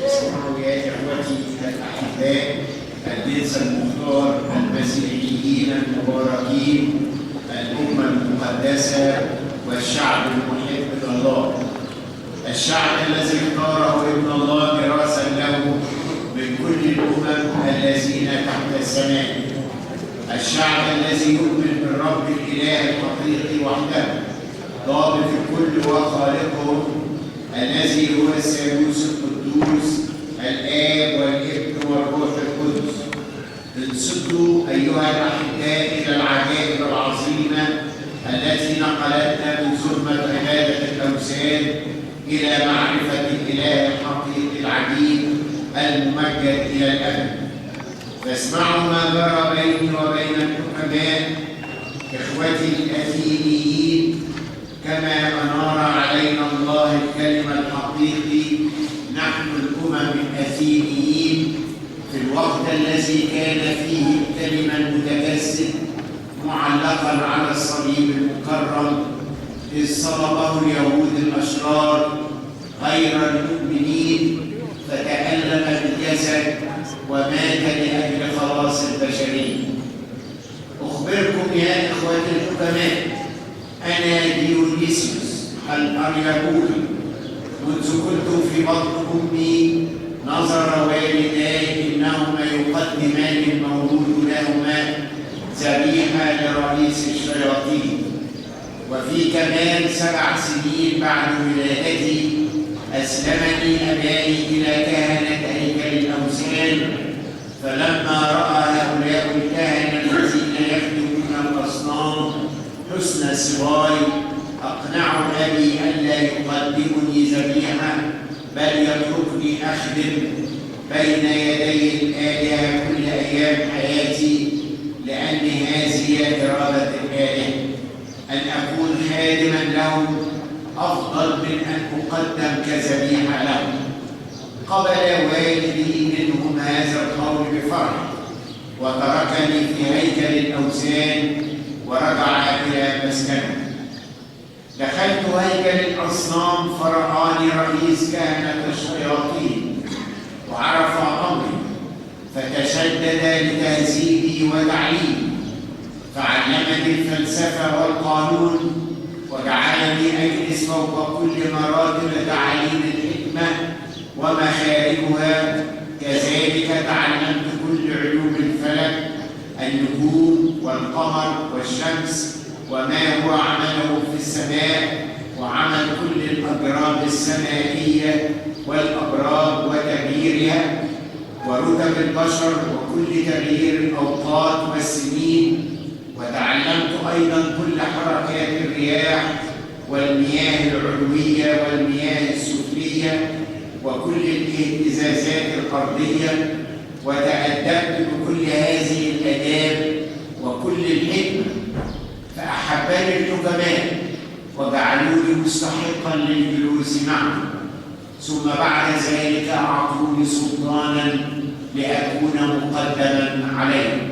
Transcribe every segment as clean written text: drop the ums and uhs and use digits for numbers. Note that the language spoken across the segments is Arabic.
اسمعوا يا إخوتي الأحباء الجنس المختار المسيحيين المباركين، الأمة المقدسة والشعب المحب لله، الشعب الذي اختاره ابن الله دراسا له من كل الأمم الذين تحت السماء، الشعب الذي يؤمن بالرب الإله الحقيقي وحده ضابط الكل وخالقه، الذي هو الثالوث القدوس الآب والابن والروح القدس. انصتوا أيها الأحباء إلى العجائب العظيمة التي نقلتنا من ظلمة عبادة الأوثان إلى معرفة الإله الحقيقي العجيب الممجد إلى الأبد. فاسمعوا ما جرى بيني وبين الحكماء إخوتي الأثينيين، كما أنار علينا الله الكلمة الحقيقي نحن الأمم الأثينيين في الوقت الذي كان فيه الكلمة المتجسد معلقا على الصليب المكرم، إذ صلبه اليهود الأشرار غير المؤمنين، فتألم بالجسد ومات لأجل خلاص البشرية. أخبركم يا إخوتي الحكماء، أنا ديونيسيوس الأريابولي، منذ كنت في بطن أمي نظر والداي إنهما يقدمان المولود لهما ذبيحة لرئيس الشياطين. وفي كمال 7 سنين بعد ولادتي أسلمني أبائي إلى كهنة هيكل الأوثان، فلما رأى هؤلاء الكهنة الذين يخدمون الأصنام حسن صغاري أقنعوا أبي ألا يقدمني ذبيحة، بل يتركني أخدم بين يدي الآلهة كل أيام حياتي، لأن هذه إرادة الآلهة أن أكون خادما لهم أفضل من أن أقدم كذبيحة لهم. قبل والدي منهم هذا القول بفرح، وتركني في هيكل الأوثان ورجع إلى مسكنه. دخلت هيكل الأصنام فرآني رئيس كهنة الشياطين وعرف أمري، فتشدد لتهذيبي وتعليمي، فعلمني الفلسفة والقانون، وجعلني أجلس فوق كل مراتب تعاليم الحكمة ومخارجها. كذلك تعلمت كل علوم الفلك، النجوم والقمر والشمس، وما هو عمله في السماء، وعمل كل الأجرام السمائية والأبراج وتغييرها، ورتب البشر وكل تغيير الأوقات والسنين. وتعلمت أيضا كل حركات الرياح والمياه العلوية والمياه السفلية وكل الاهتزازات الأرضية، وتأدبت بكل هذه الآداب وكل الحكمة، فأحبني الحكماء وجعلوني مستحقا للجلوس معهم، ثم بعد ذلك أعطوني سلطانا لأكون مقدما عليهم.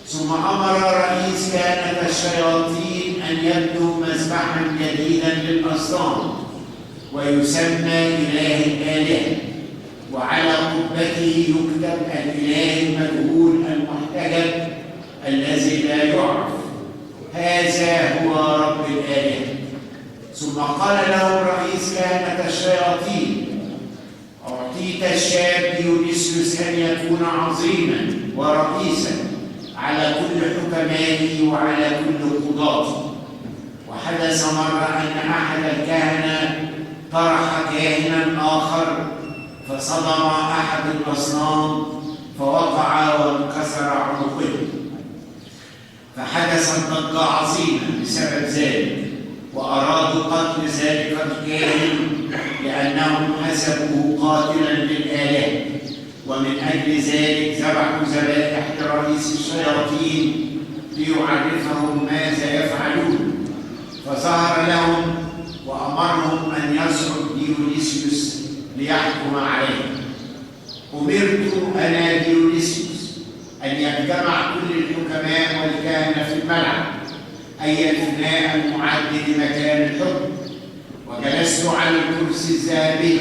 ثم أمر رئيس كهنة الشياطين أن يبنوا مذبحا جديدا للأصنام ويسمى إله الآلهة، وعلى قبته يكتب الإله المجهول المحتجب الذي لا يعرف، هذا هو رب الآلهة. ثم قال لهم رئيس كهنة الشياطين: أعطيت الشاب ديونيسيوس أن يكون عظيما ورئيسا على كل حكمائه وعلى كل قضاته. وحدث مرة أن أحد الكهنة طرح كاهنا آخر فصدم أحد الأصنام فوقع وانكسر عنقه، فحدثت ضجة عظيمة بسبب ذلك، وأرادوا قتل ذلك الكاهن لأنهم حسبوه قاتلا للآلهة، ومن أجل ذلك ذبحوا ذبائح لرئيس الشياطين ليعرفهم ماذا يفعلون. فظهر لهم وأمرهم أن يصعد ديونيسيوس ليحكم عليهم. أمرت أنا ديونيسيوس أن يجتمع كل الحكماء والكهنة في الملعب، أي الفناء المعد لمكان الحكم، وجلست على الكرسي الذهبي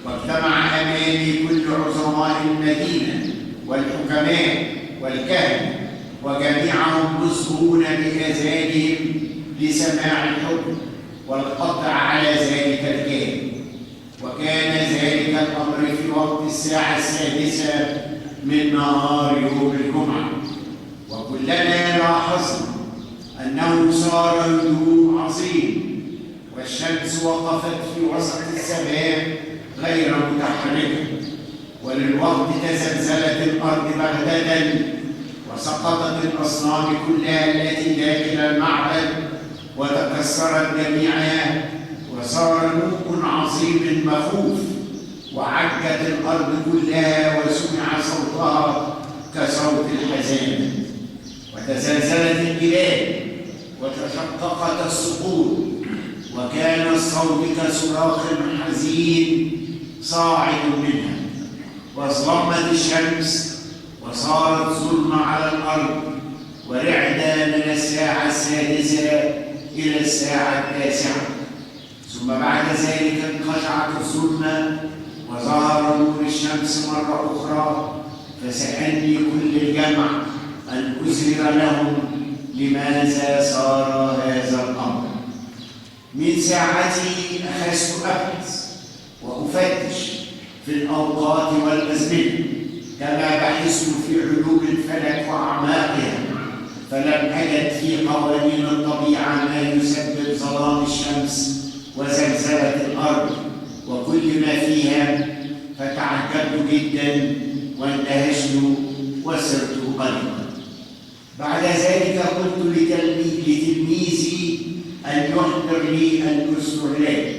واجتمع أمامي كل عظماء المدينة والحكماء والكهنة، وجميعهم مصغون بآذانهم لسماع الحكم والقطع على ذلك الكاهن. وكان ذلك الأمر في وقت الساعة 6 من نهار يوم الجمعة. وكلنا لاحظنا أنه صار هدوء عظيم، والشمس وقفت في وسط السماء غير متحركة، وللوقت تزلزلت الأرض بغتة، وسقطت الأصنام كلها التي داخل المعبد وتكسرت جميعها، وصار نوء عظيم مخوف، وعجت الأرض كلها وسمع صوتها كصوت الحزان، وتزلزلت الجبال وتشققت الصخور، وكان الصوت كصراخ حزين صاعد منها، واظلمت الشمس وصارت ظلمة على الأرض، ورعدة من الساعة 6 إلى الساعة 9. ثم بعد ذلك انقشعت الظلمة وظهر نور الشمس مرة أخرى، فسألني كل الجمع أن أظهر لهم لماذا صار هذا الأمر. من ساعتي أخذت أبحث وأفتش في الأوقات والأزمنة، كما بحثت في علوم الفلك وأعماقها، فلم أجد في قوانين الطبيعة ما يسبب ظلام الشمس وزلزلة الأرض وكل ما فيها، فتعجبت جدا واندهشت وصرت قلقا. بعد ذلك قلت لتلميذي أن يحضر لي الأسطرلات،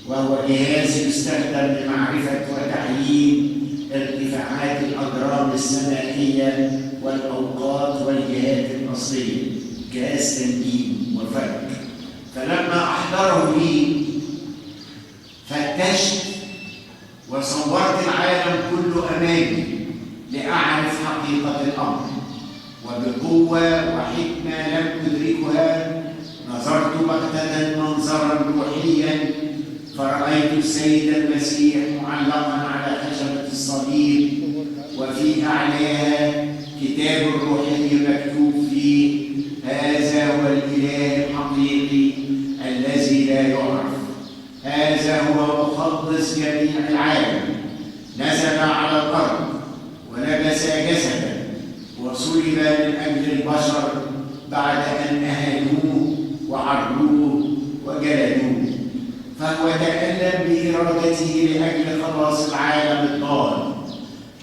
وهو جهاز يستخدم لمعرفة وتعيين ارتفاعات الأجرام السمائية والأوقات والجهات الأصلية، جهاز تنجيم وفلك. فلما أحضره لي فتشت وصورت العالم كله أمامي لأعرف حقيقة الأمر، وبقوة وحكمة لم أدركها نظرت بغتة منظرا روحيا، فرأيت السيد المسيح معلقا على خشبة الصليب، وفي أعلاها كتاب روحي مكتوب فيه: هذا هو الإله الحقيقي الذي لا يعرف، هذا هو مخلص جميع العالم، نزل على الأرض ولبس جسدا وصلب من أجل البشر بعد أن أهانوه وعروه وجلدوه، فهو تألم بإرادته لأجل خلاص العالم الضال.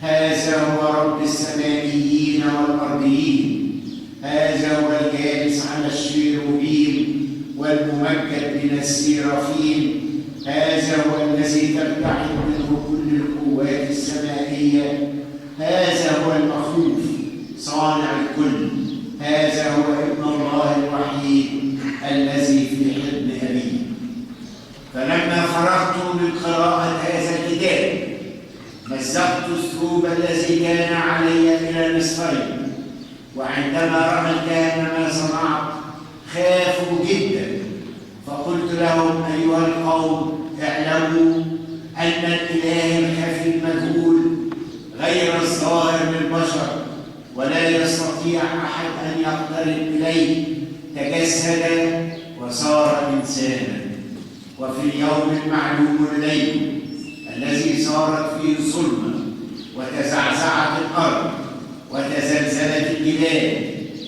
هذا هو رب السمائيين والأرضيين، هذا هو الجالس على الشيروبيم والممجد من السيرافيم، هذا هو الذي تبتعد منه كل القوات السمائية، هذا هو المخوف صانع الكل، هذا هو ابن الله الوحيد الذي في حضن أبيه. فلما فرغت من قراءة هذا الكتاب مزقت الثوب الذي كان علي إلى نصفين، وعندما رأى الكهنة ما صنعت خافوا جدا، فقلت لهم: أيها القوم، اعلموا أن الإله الخفي المجهول غير الظاهر للبشر ولا يستطيع أحد أن يقترب إليه تجسد وصار إنسانا، وفي اليوم المعلوم لديه الذي صارت فيه الظلمة وتزعزعت الأرض وتزلزلت الجبال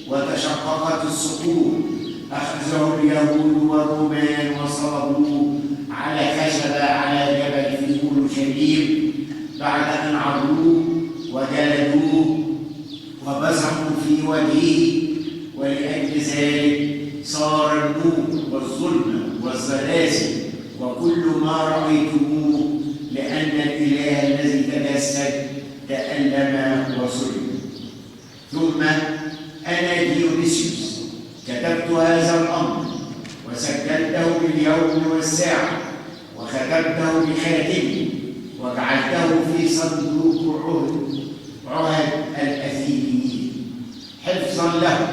وتشققت الصخور، أخذه اليهود والرومان وصلبوه على خشبة على جبل في أورشليم، بعد أن عروه وجلدوه وبزقوا في وجهه. ولأجل ذلك صار النور والظلمة والزلازل وكل ما رأيتموه، لأن الإله الذي تجسد تألم وصلب. ثم أنا ديونيسيوس كتبت هذا الأمر وسجلته باليوم والساعة وختمته بخاتمي وجعلته في صندوق عهد الأثينيين حفظا له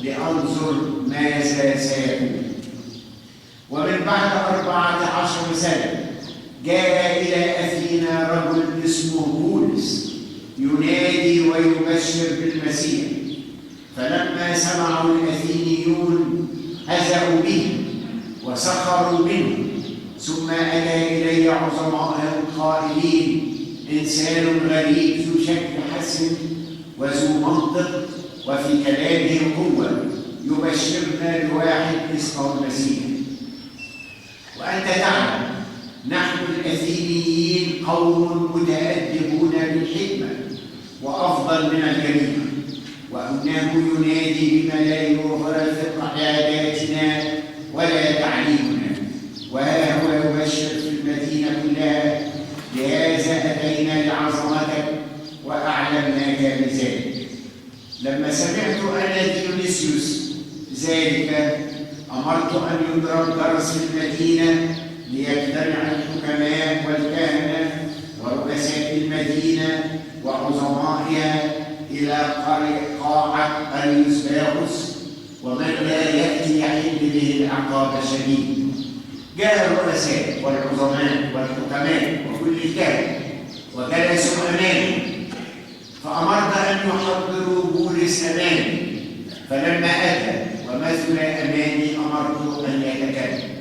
لأنظر ماذا سيكون. ومن بعد 14 سنة جاء إلى أثينا رجل اسمه بولس ينادي ويبشر بالمسيح، فلما سمعوا الأثينيون هزأوا به وسخروا منه، ثم أتى إلي عظماء قائلين: إنسان غريب ذو شكل حسن وذو منطق وفي كلامه قوة، يبشرنا بواحد اسمه المسيح. وأنت تعلم نحن الأثينيين قوم متأدبون بالحكمة وأفضل من الجميع، وأنه ينادي بما لا يوافق عاداتنا ولا تعليمنا، وها هو يبشر في المدينة كلها: لهذا أتينا لعظمتك وأعلمناك بذلك. لما سمعت أنا ديونيسيوس ذلك أمرت أن يضرب جرس في المدينة ليجتمع الحكماء والكهنة ورؤساء المدينة وعظمائها إلى قاعة أريوسباغوس، ومن لا يأتي يحل به العقاب شديد. جاء الرؤساء والعظماء والحكماء وكل الكهنة وجلسوا أمامي، فأمرت أن يحضروا بولس أمامي، فلما أتى ومثل أمامي أمرت أن يتكلم.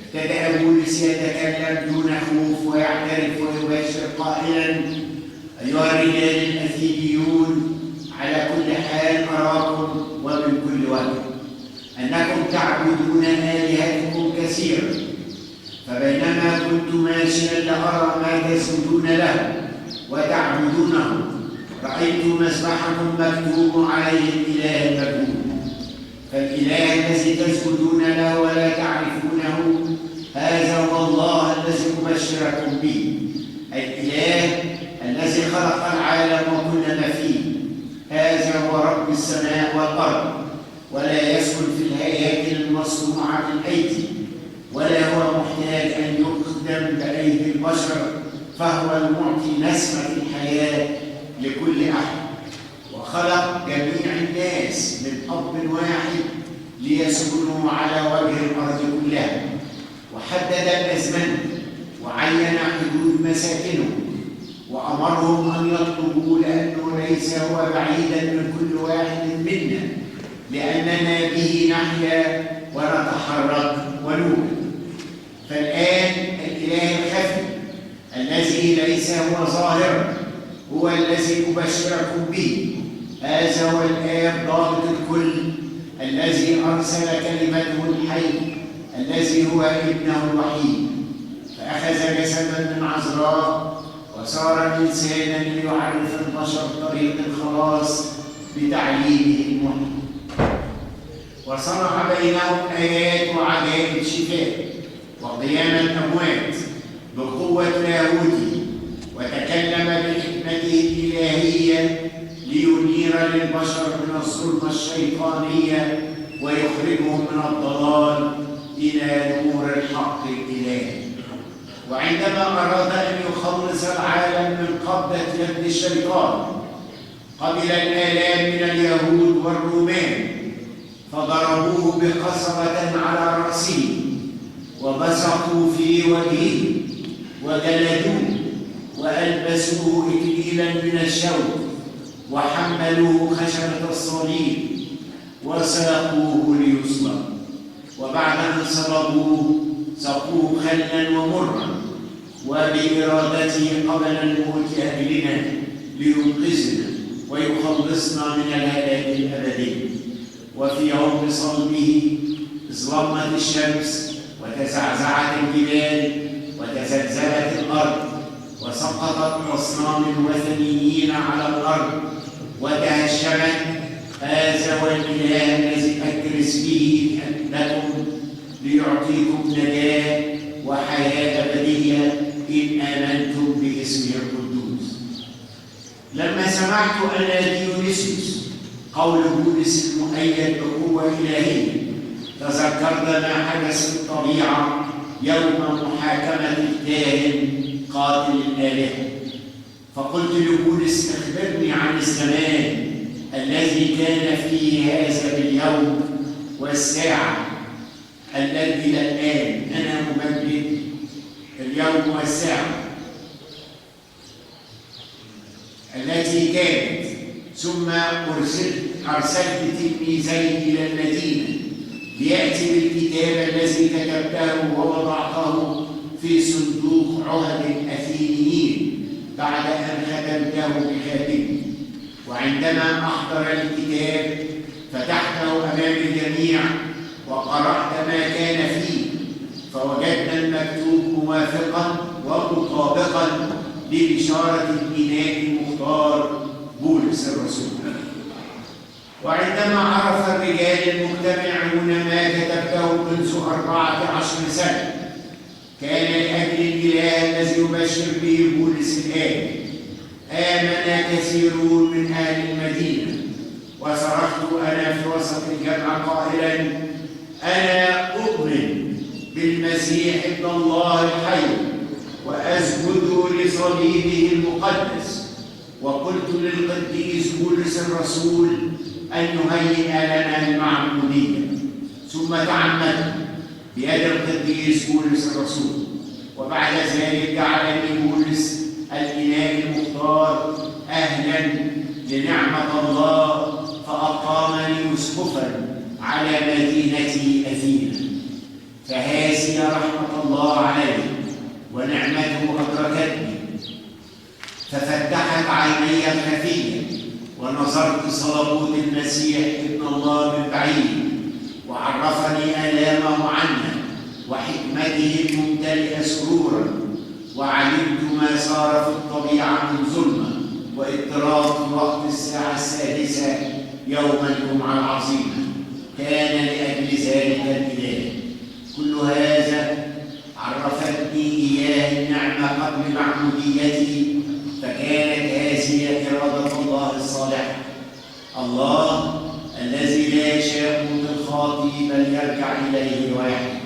ابتدأ بولس يتكلم دون خوف ويعترف ويبشر قائلا: أيها الرجال الأثينيون، على كل حال أراكم ومن كل وجه أنكم تعبدون آلهتكم كثيرا، فبينما كنت ماشيا لأرى ما تسجدون له وتعبدونه، رأيت مذبحكم مكتوب عليه الإله المجهول. فالإله الذي تسجدون له ولا تعرفونه هذا هو الله الذي أبشركم به، الإله الذي خلق العالم وكل ما فيه. هذا هو رب السماء والأرض، ولا يسكن في الهياكل المصنوعة بالأيدي، ولا هو محتاج أن يخدم بأيدي البشر، فهو المعطي نسمة الحياة لكل أحد. وخلق جميع الناس من أب واحد ليسكنوا على وجه الأرض كلها، وحدد الأزمنة وعين حدود مساكنهم، وأمرهم أن يطلبوا، لأنه ليس هو بعيدا من كل واحد منا، لأننا به نحيا ونتحرك ونوجد. فالآن الإله الخفي الذي ليس هو ظاهرا هو الذي أبشركم به. هذا هو الآب ضابط الكل، الذي أرسل كلمته الحي، الذي هو ابنه الوحيد، فأخذ جسدا من عذراء وصار إنسانا ليعرف البشر طريق الخلاص بتعليمه المحيي. وصنع بينهم آيات وعجائب شفاء وقيام الأموات بقوة لاهوته، وتكلم بحكمته الإلهية لينير للبشر من الظلمة الشيطانية ويخرجهم من الضلال إلى نور الحق الإلهي. وعندما أراد أن يخلص العالم من قبضة يد الشيطان، قبل الآلام من اليهود والرومان، فضربوه بقصبة على رأسه وبصقوا في وجهه وجلدوه وألبسوه إكليلا من الشوك وحملوه خشبة الصليب وساقوه ليصلب. وبعد أن صلبوه سقوه خلا ومرا، وبإرادته قبل الموت أجلنا لينقذنا ويخلصنا من الهلاك الأبدي. وفي يوم صلبه ظلمت الشمس وتزعزعت الجبال وتزلزلت الأرض وسقطت أصنام الوثنيين على الأرض وتهشمت. هذا هو الإله الذي أكرس به لكم ليعطيكم نجاة وحياة أبدية إن آمنتم باسمه القدوس. لما سمعت أنا ديونيسيوس قول بولس المؤيد بقوة إلهية، تذكرت ما حدث في الطبيعة يوم محاكمة الكاهن قاتل الآلهة، فقلت لبولس: أخبرني عن الزمان الذي كان فيه هذا باليوم والساعة التي إلى الآن أنا ممجد. اليوم والساعة التي كانت، ثم أرسلت تلميذين إلى المدينة ليأتي بالكتاب الذي كتبته ووضعته في صندوق عهد الأثينيين بعد أن ختمته بخاتمه. وعندما أحضر الكتاب فتحته أمام الجميع وقرأت ما كان فيه، فوجدنا المكتوب موافقا ومطابقا لبشارة الإناء المختار بولس الرسول. وعندما عرف الرجال المجتمعون ما كتبته منذ 14 سنة، كان لأجل الإله الذي يبشر به بولس الآن آمن كثيرون من أهل المدينة. وصرخت أنا في وسط الجمع قائلا: أنا أؤمن بالمسيح ابن الله الحي وأسجد لصليبه المقدس. وقلت للقديس بولس الرسول أن يهيئ لنا المعمودية. ثم تعمدت بيد القديس بولس الرسول. وبعد ذلك جعلني بولس الإناء المختار أهلا لنعمة الله، فأقامني أسقفا على مدينتي أثينا. فهذه رحمة الله علي ونعمته أدركتني، ففتحت عيني الخفية ونظرت صلبوت المسيح ابن الله من بعيد، وعرفني آلامه عنا وحكمته الممتلئة سرورا. وعلمت ما صار في الطبيعة من ظلمة واضطراب في وقت الساعة 6 يوم الجمعة العظيمة كان لأجل ذلك الإله. كل هذا عرفتني إياه النعمة قبل معموديتي، فكانت هذه إرادة الله الصالحة، الله الذي لا يشاء الخاطئ بل يرجع إليه ويحيى.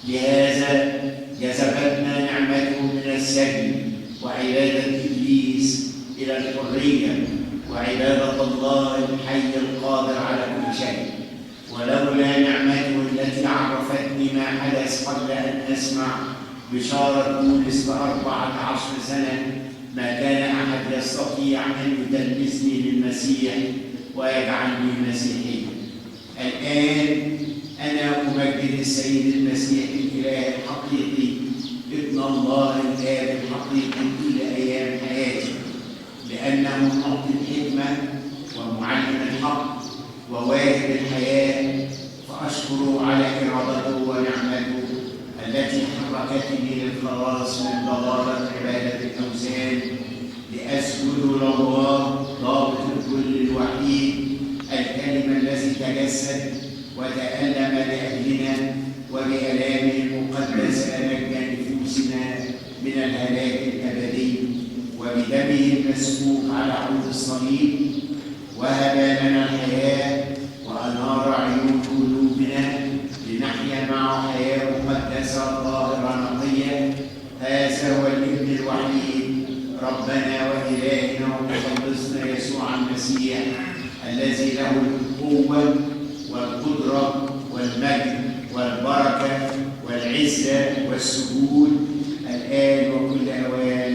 لهذا جذبتنا نعمته من السجن وعبادة إبليس إلى الحرية وعبادة الله الحي القادر على كل شيء. ولولا نعمته التي عرفتني ما حدث قبل أن أسمع بشارة بولس ب14 سنة، ما كان أحد يستطيع أن يدلسني للمسيح ويجعلني مسيحيا. الآن أنا أمجد السيد المسيح الإله الحقيقي ابن الله الآب الحقيقي كل أيام حياتي، لأنه معطي الحكمة ومعلم الحق وواهب الحياة. فأشكر على إرادته ونعمته التي حركتني للخلاص من ضلالة عبادة الأوثان، لأسجد لله ضابط الكل الوحيد الكلمة الذي تجسد وتألم لأجلنا، وبآلامه المقدسة نجى نفوسنا من الهلاك الأبدي، وبدمه المسفوك على عود الصليب وهب لنا الحياة وأنار عيون قلوبنا لنحيا معه حياة مقدسة طاهرة نقية. هذا هو الابن الوحيد ربنا وإلهنا ومخلصنا يسوع المسيح، الذي له القوة والقدرة والمجد والبركة والعزة والسجود الآن وكل أوان